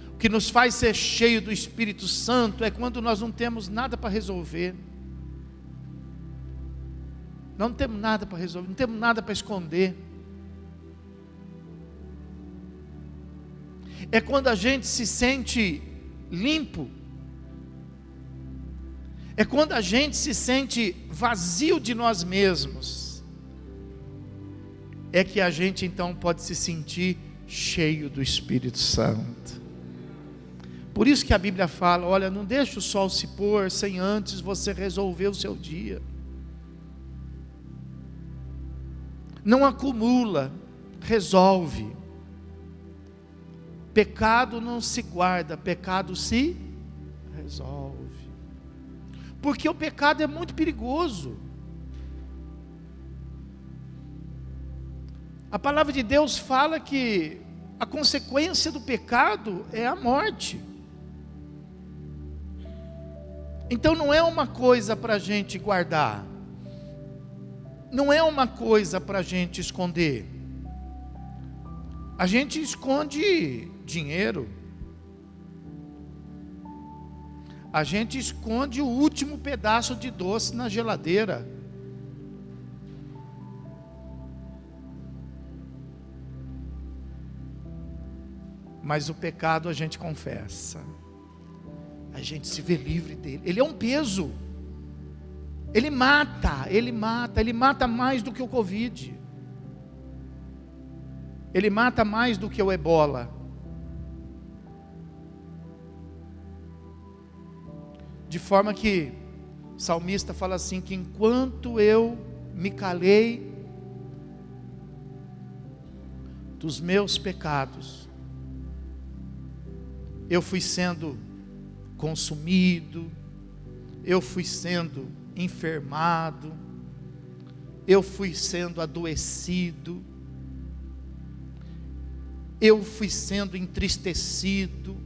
O que nos faz ser cheio do Espírito Santo é quando nós não temos nada para resolver. Não temos nada para resolver, não temos nada para esconder. É quando a gente se sente limpo. É quando a gente se sente vazio de nós mesmos. É que a gente então pode se sentir cheio do Espírito Santo. Por isso que a Bíblia fala: olha, não deixe o sol se pôr sem antes você resolver o seu dia. Não acumula, resolve. Pecado não se guarda, pecado se resolve. Porque o pecado é muito perigoso. A palavra de Deus fala que a consequência do pecado é a morte. Então não é uma coisa para a gente guardar. Não é uma coisa para a gente esconder. A gente esconde dinheiro. A gente esconde o último pedaço de doce na geladeira. Mas o pecado a gente confessa. A gente se vê livre dele. Ele é um peso. Ele mata mais do que o Covid. Ele mata mais do que o Ebola. De forma que o salmista fala assim, que enquanto eu me calei dos meus pecados, eu fui sendo consumido, eu fui sendo enfermado, eu fui sendo adoecido, eu fui sendo entristecido,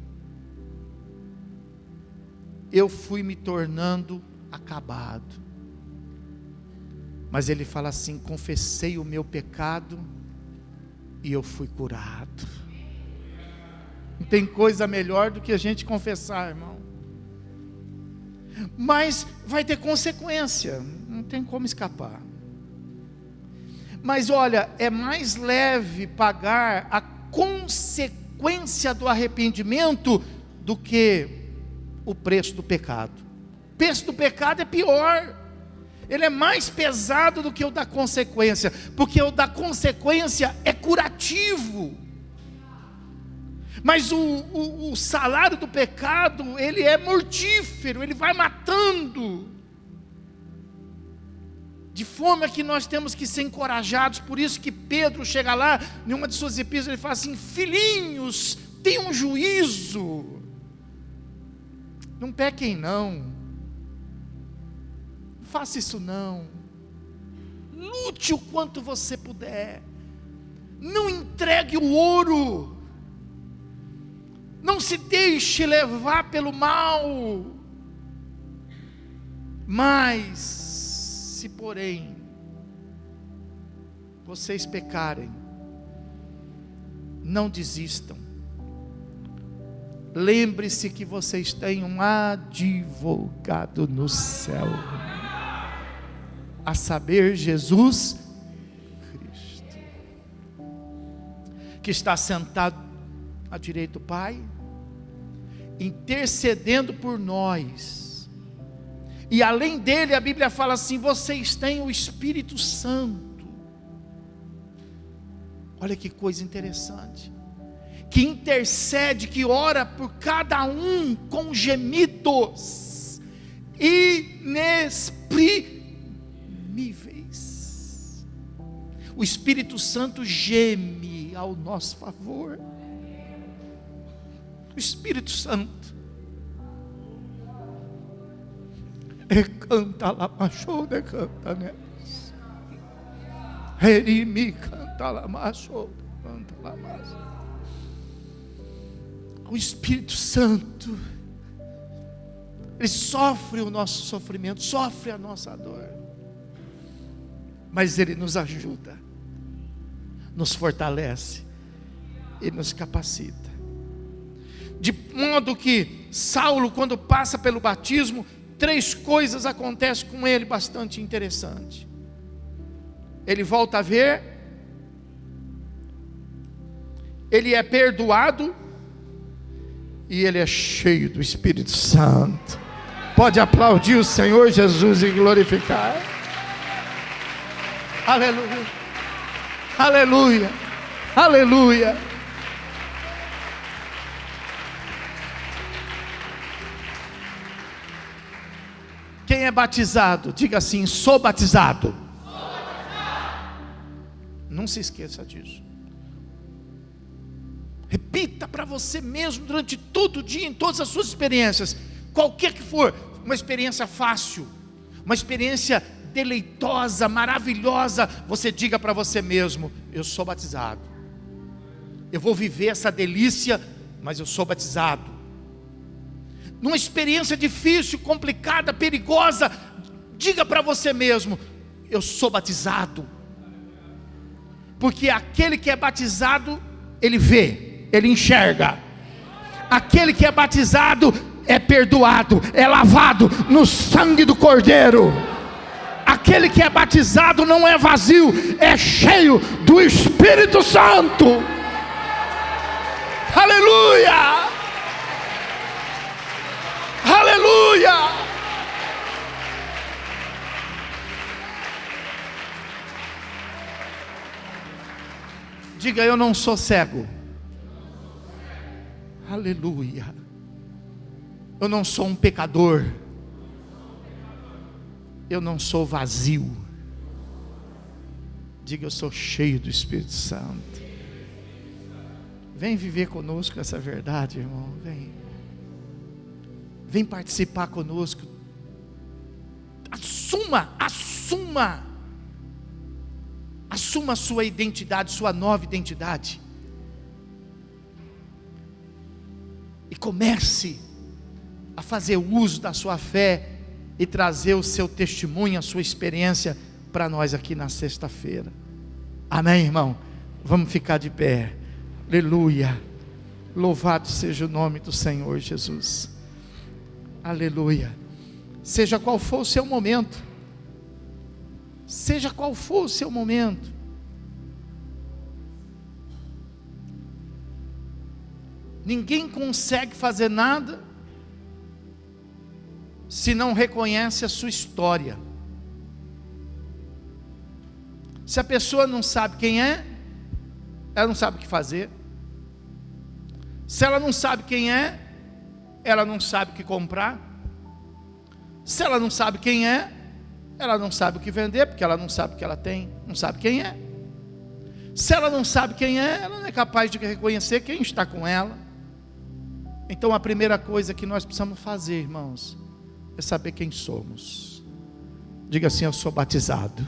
eu fui me tornando acabado. Mas ele fala assim: confessei o meu pecado e eu fui curado. Não tem coisa melhor do que a gente confessar, irmão. Mas vai ter consequência, não tem como escapar. Mas olha, é mais leve pagar a consequência do arrependimento do que o preço do pecado. O preço do pecado é pior. Ele é mais pesado do que o da consequência, porque o da consequência é curativo. Mas o salário do pecado, ele é mortífero, ele vai matando. De forma que nós temos que ser encorajados. Por isso que Pedro chega lá, em uma de suas epístolas, ele fala assim: filhinhos, tenham juízo. Não pequem não. Não faça isso não. Lute o quanto você puder. Não entregue o ouro. Não se deixe levar pelo mal. Mas, se porém vocês pecarem, não desistam. Lembre-se que vocês têm um advogado no céu, a saber, Jesus Cristo, que está sentado à direita do Pai, intercedendo por nós. E além dele, a Bíblia fala assim: vocês têm o Espírito Santo. Olha que coisa interessante, que intercede, que ora por cada um com gemidos inexprimíveis. O Espírito Santo geme ao nosso favor. O Espírito Santo. E canta lá, macho, de canta, né? Erimi canta lá, macho, canta lá, macho. O Espírito Santo, Ele sofre o nosso sofrimento, sofre a nossa dor, mas Ele nos ajuda, nos fortalece e nos capacita. De modo que Saulo, quando passa pelo batismo, 3 coisas acontecem com ele bastante interessante. Ele volta a ver, ele é perdoado e ele é cheio do Espírito Santo. Pode aplaudir o Senhor Jesus e glorificar. Aleluia, aleluia, aleluia. Quem é batizado, diga assim: sou batizado. Não se esqueça disso. Repita para você mesmo durante todo o dia, em todas as suas experiências, qualquer que for, uma experiência fácil, uma experiência deleitosa, maravilhosa, você diga para você mesmo: eu sou batizado. Eu vou viver essa delícia, mas eu sou batizado. Numa experiência difícil, complicada, perigosa, diga para você mesmo: eu sou batizado. Porque aquele que é batizado, ele vê, ele enxerga. Aquele que é batizado é perdoado, é lavado no sangue do Cordeiro. Aquele que é batizado não é vazio, é cheio do Espírito Santo. Aleluia! Aleluia! Diga: eu não sou cego. Aleluia. Eu não sou um pecador. Eu não sou vazio. Diga: eu sou cheio do Espírito Santo. Vem viver conosco essa verdade, irmão. Vem participar conosco. Assuma a sua identidade, sua nova identidade. E comece a fazer uso da sua fé e trazer o seu testemunho, a sua experiência para nós aqui na sexta-feira. Amém, irmão? Vamos ficar de pé. Aleluia. Louvado seja o nome do Senhor Jesus. Aleluia. Seja qual for o seu momento, seja qual for o seu momento, ninguém consegue fazer nada se não reconhece a sua história. Se a pessoa não sabe quem é, ela não sabe o que fazer. Se ela não sabe quem é, ela não sabe o que comprar. Se ela não sabe quem é, ela não sabe o que vender, porque ela não sabe o que ela tem, não sabe quem é. Se ela não sabe quem é, ela não é capaz de reconhecer quem está com ela. Então a primeira coisa que nós precisamos fazer, irmãos, é saber quem somos. Diga assim: eu sou batizado.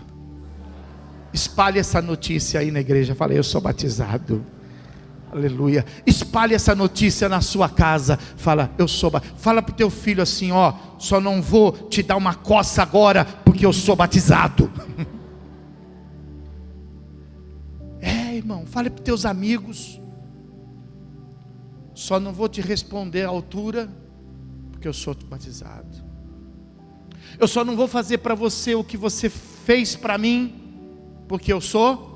Espalhe essa notícia aí na igreja. Fala: eu sou batizado. Aleluia. Espalhe essa notícia na sua casa. Fala: eu sou. Fala para o teu filho assim: ó, só não vou te dar uma coça agora, porque eu sou batizado. Irmão, fale para os teus amigos: só não vou te responder à altura, porque eu sou batizado. Eu só não vou fazer para você o que você fez para mim, porque eu sou.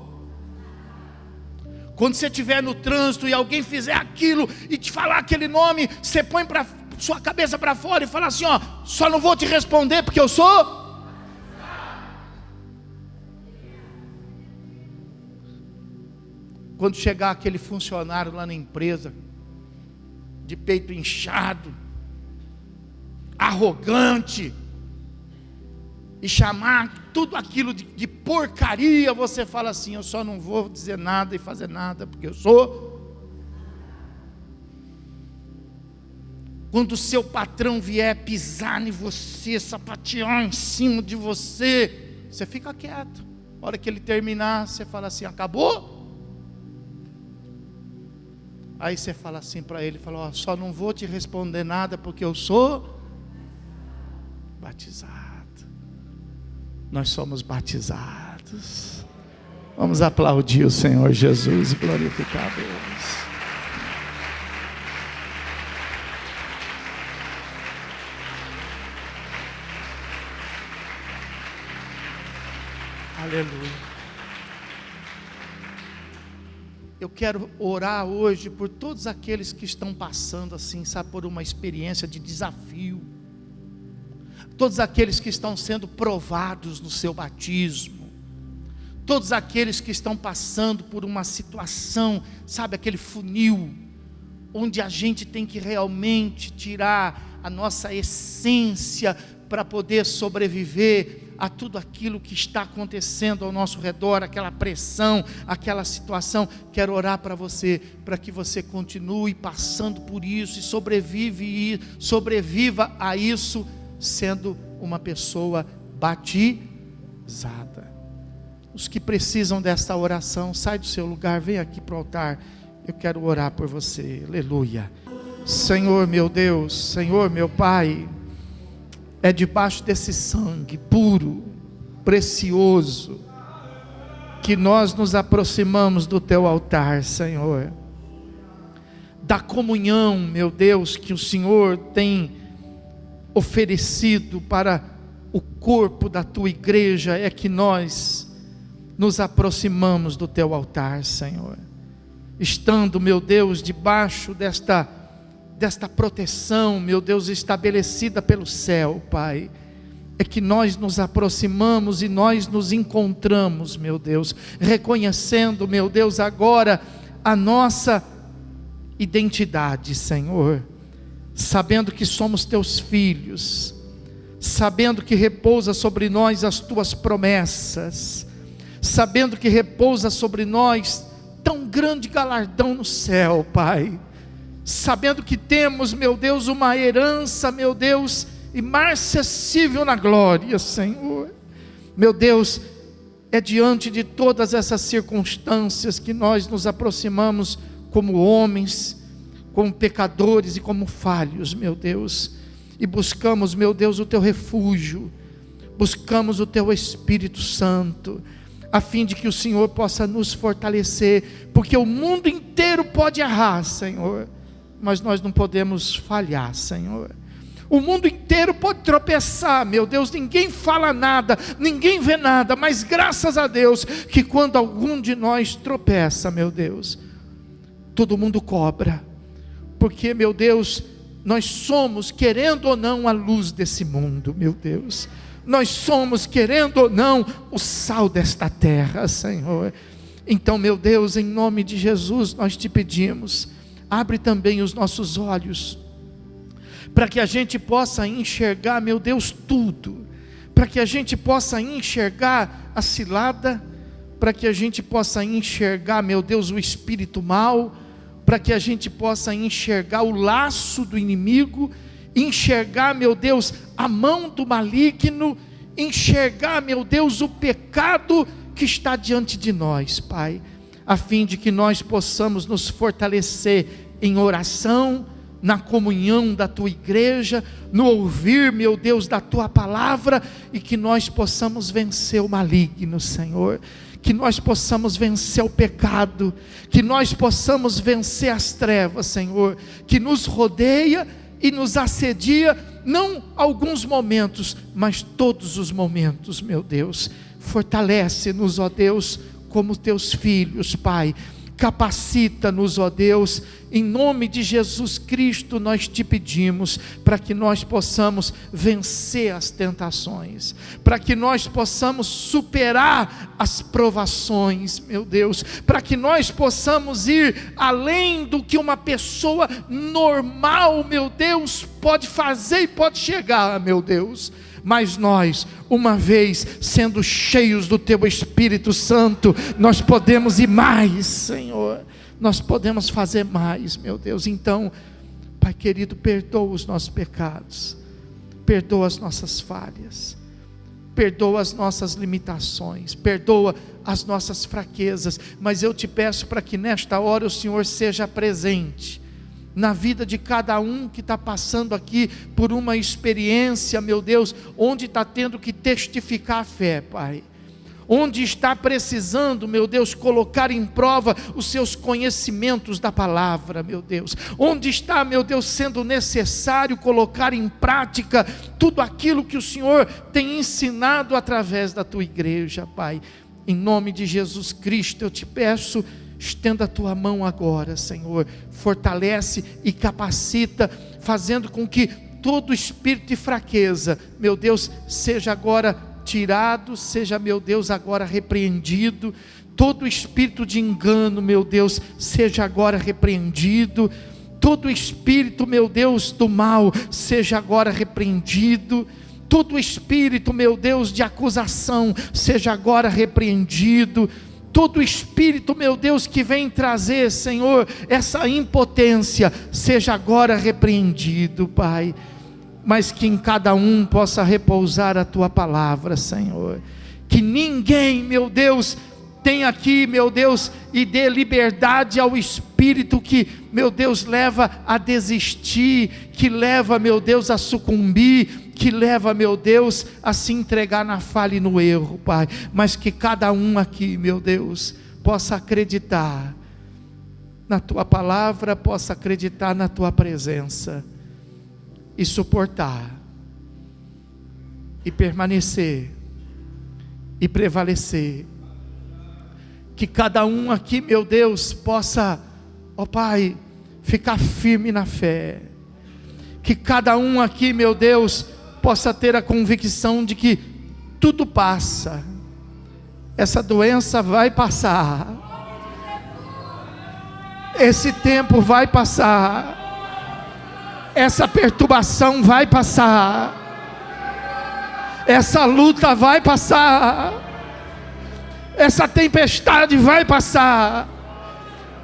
Quando você estiver no trânsito e alguém fizer aquilo e te falar aquele nome, você põe para sua cabeça para fora e fala assim: ó, só não vou te responder porque eu sou. Quando chegar aquele funcionário lá na empresa, de peito inchado, arrogante, e chamar tudo aquilo de porcaria, você fala assim: eu só não vou dizer nada e fazer nada, porque eu sou. quando o seu patrão vier pisar em você, sapatear em cima de você, você fica quieto. A hora que ele terminar, você fala assim: acabou? Aí você fala assim para ele, fala: ó, só não vou te responder nada porque eu sou batizado. Nós somos batizados. Vamos aplaudir o Senhor Jesus e glorificar a Deus. Aleluia. Eu quero orar hoje por todos aqueles que estão passando assim, sabe, por uma experiência de desafio. Todos aqueles que estão sendo provados no seu batismo. Todos aqueles que estão passando por uma situação, sabe, aquele funil, onde a gente tem que realmente tirar a nossa essência para poder sobreviver a tudo aquilo que está acontecendo ao nosso redor, aquela pressão, aquela situação. Quero orar para você, para que você continue passando por isso e sobreviva a isso, sendo uma pessoa batizada. Os que precisam desta oração, sai do seu lugar, vem aqui para o altar. Eu quero orar por você. Aleluia. Senhor meu Deus, Senhor meu Pai, é debaixo desse sangue puro, precioso, que nós nos aproximamos do teu altar, Senhor. Da comunhão, meu Deus, que o Senhor tem oferecido para o corpo da tua igreja, é que nós nos aproximamos do teu altar, Senhor. Estando, meu Deus, debaixo desta proteção, meu Deus, estabelecida pelo céu, Pai, é que nós nos aproximamos e nós nos encontramos, meu Deus, reconhecendo, meu Deus, agora a nossa identidade, Senhor, sabendo que somos teus filhos, sabendo que repousa sobre nós as tuas promessas, sabendo que repousa sobre nós tão grande galardão no céu, Pai, sabendo que temos, meu Deus, uma herança, meu Deus, imarcessível na glória, Senhor. Meu Deus, é diante de todas essas circunstâncias que nós nos aproximamos como homens, como pecadores e como falhos, meu Deus, e buscamos, meu Deus, o teu refúgio, buscamos o teu Espírito Santo, a fim de que o Senhor possa nos fortalecer, porque o mundo inteiro pode errar, Senhor, mas nós não podemos falhar, Senhor. O mundo inteiro pode tropeçar, meu Deus, ninguém fala nada, ninguém vê nada, mas graças a Deus, que quando algum de nós tropeça, meu Deus, todo mundo cobra, porque, meu Deus, nós somos, querendo ou não, a luz desse mundo, meu Deus, nós somos, querendo ou não, o sal desta terra, Senhor. Então, meu Deus, em nome de Jesus, nós te pedimos, abre também os nossos olhos, para que a gente possa enxergar, meu Deus, tudo, para que a gente possa enxergar a cilada, para que a gente possa enxergar, meu Deus, o espírito mau, para que a gente possa enxergar o laço do inimigo, enxergar, meu Deus, a mão do maligno, enxergar, meu Deus, o pecado que está diante de nós, Pai, a fim de que nós possamos nos fortalecer em oração, na comunhão da tua igreja, no ouvir, meu Deus, da tua palavra, e que nós possamos vencer o maligno, Senhor, que nós possamos vencer o pecado, que nós possamos vencer as trevas, Senhor, que nos rodeia e nos assedia, não alguns momentos, mas todos os momentos, meu Deus. Fortalece-nos, ó Deus, como teus filhos, Pai. Capacita-nos, ó Deus, em nome de Jesus Cristo nós te pedimos, para que nós possamos vencer as tentações, para que nós possamos superar as provações, meu Deus, para que nós possamos ir além do que uma pessoa normal, meu Deus, pode fazer e pode chegar, meu Deus. Mas nós, uma vez sendo cheios do teu Espírito Santo, nós podemos ir mais, Senhor, nós podemos fazer mais, meu Deus. Então, Pai querido, perdoa os nossos pecados, perdoa as nossas falhas, perdoa as nossas limitações, perdoa as nossas fraquezas, mas eu te peço para que nesta hora o Senhor seja presente na vida de cada um que está passando aqui por uma experiência, meu Deus, onde está tendo que testificar a fé, Pai, onde está precisando, meu Deus, colocar em prova os seus conhecimentos da palavra, meu Deus, onde está, meu Deus, sendo necessário colocar em prática tudo aquilo que o Senhor tem ensinado através da tua igreja, Pai. Em nome de Jesus Cristo eu te peço, estenda a tua mão agora, Senhor, fortalece e capacita, fazendo com que todo espírito de fraqueza, meu Deus, seja agora tirado, seja, meu Deus, agora repreendido. Todo espírito de engano, meu Deus, seja agora repreendido. Todo espírito, meu Deus, do mal, seja agora repreendido. Todo espírito, meu Deus, de acusação, seja agora repreendido. Todo espírito, meu Deus, que vem trazer, Senhor, essa impotência, seja agora repreendido, Pai. Mas que em cada um possa repousar a tua palavra, Senhor. Que ninguém, meu Deus, tenha aqui, meu Deus, e dê liberdade ao espírito que, meu Deus, leva a desistir, que leva, meu Deus, a sucumbir, que leva, meu Deus, a se entregar na falha e no erro, Pai. Mas que cada um aqui, meu Deus, possa acreditar na tua palavra, possa acreditar na tua presença, e suportar, e permanecer, e prevalecer. Que cada um aqui, meu Deus, possa, ó Pai, ficar firme na fé. Que cada um aqui, meu Deus, possa ter a convicção de que tudo passa. Essa doença vai passar. Esse tempo vai passar. Essa perturbação vai passar, essa luta vai passar, essa tempestade vai passar,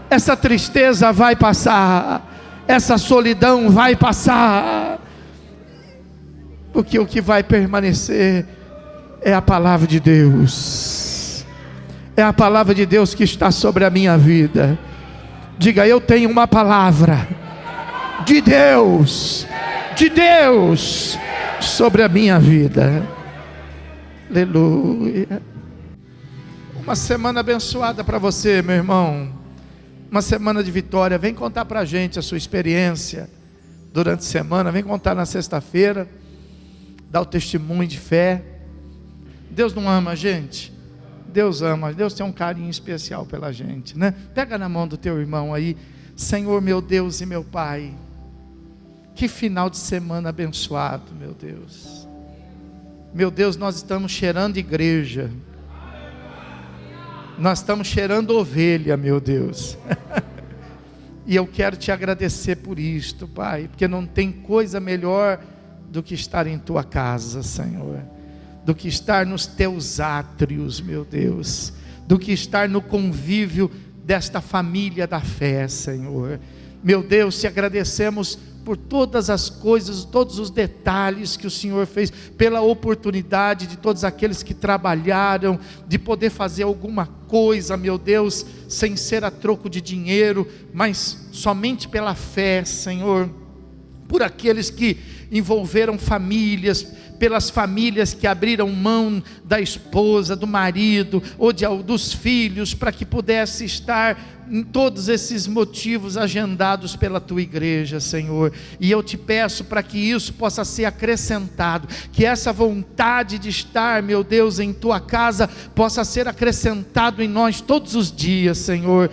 essa tristeza vai passar, essa solidão vai passar, porque o que vai permanecer é a palavra de Deus, é a palavra de Deus que está sobre a minha vida. Diga: eu tenho uma palavra de Deus sobre a minha vida. Aleluia. Uma semana abençoada para você, meu irmão, uma semana de vitória. Vem contar para a gente a sua experiência durante a semana, vem contar na sexta-feira, dá o testemunho de fé. Deus não ama a gente? Deus ama, Deus tem um carinho especial pela gente, né? Pega na mão do teu irmão aí. Senhor, meu Deus e meu Pai, que final de semana abençoado, meu Deus. Meu Deus, nós estamos cheirando igreja. Nós estamos cheirando ovelha, meu Deus. E eu quero te agradecer por isto, Pai, porque não tem coisa melhor do que estar em tua casa, Senhor, do que estar nos teus átrios, meu Deus, do que estar no convívio desta família da fé, Senhor. Meu Deus, te agradecemos por todas as coisas, todos os detalhes que o Senhor fez, pela oportunidade de todos aqueles que trabalharam, de poder fazer alguma coisa, meu Deus, sem ser a troco de dinheiro, mas somente pela fé, Senhor, por aqueles que envolveram famílias, pelas famílias que abriram mão da esposa, do marido, ou dos filhos, para que pudesse estar em todos esses motivos agendados pela tua igreja, Senhor. E eu te peço para que isso possa ser acrescentado, que essa vontade de estar, meu Deus, em tua casa, possa ser acrescentado em nós todos os dias, Senhor.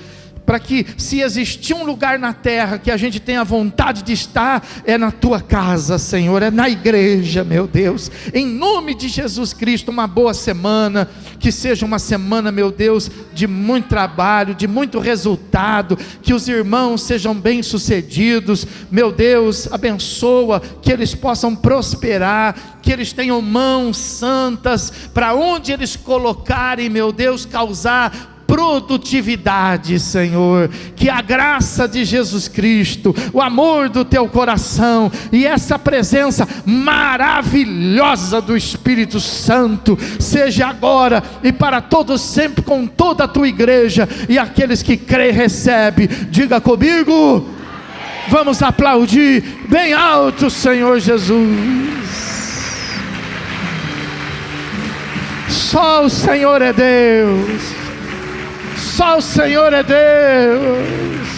Para que, se existir um lugar na terra que a gente tenha vontade de estar, é na tua casa, Senhor, é na igreja, meu Deus. Em nome de Jesus Cristo, uma boa semana, que seja uma semana, meu Deus, de muito trabalho, de muito resultado, que os irmãos sejam bem-sucedidos, meu Deus, abençoa, que eles possam prosperar, que eles tenham mãos santas, para onde eles colocarem, meu Deus, causar produtividade, Senhor. Que a graça de Jesus Cristo, o amor do teu coração e essa presença maravilhosa do Espírito Santo seja agora e para todos sempre com toda a tua igreja, e aqueles que creem recebe. Diga comigo. Vamos aplaudir bem alto, Senhor Jesus. Só o Senhor é Deus. Só o Senhor é Deus.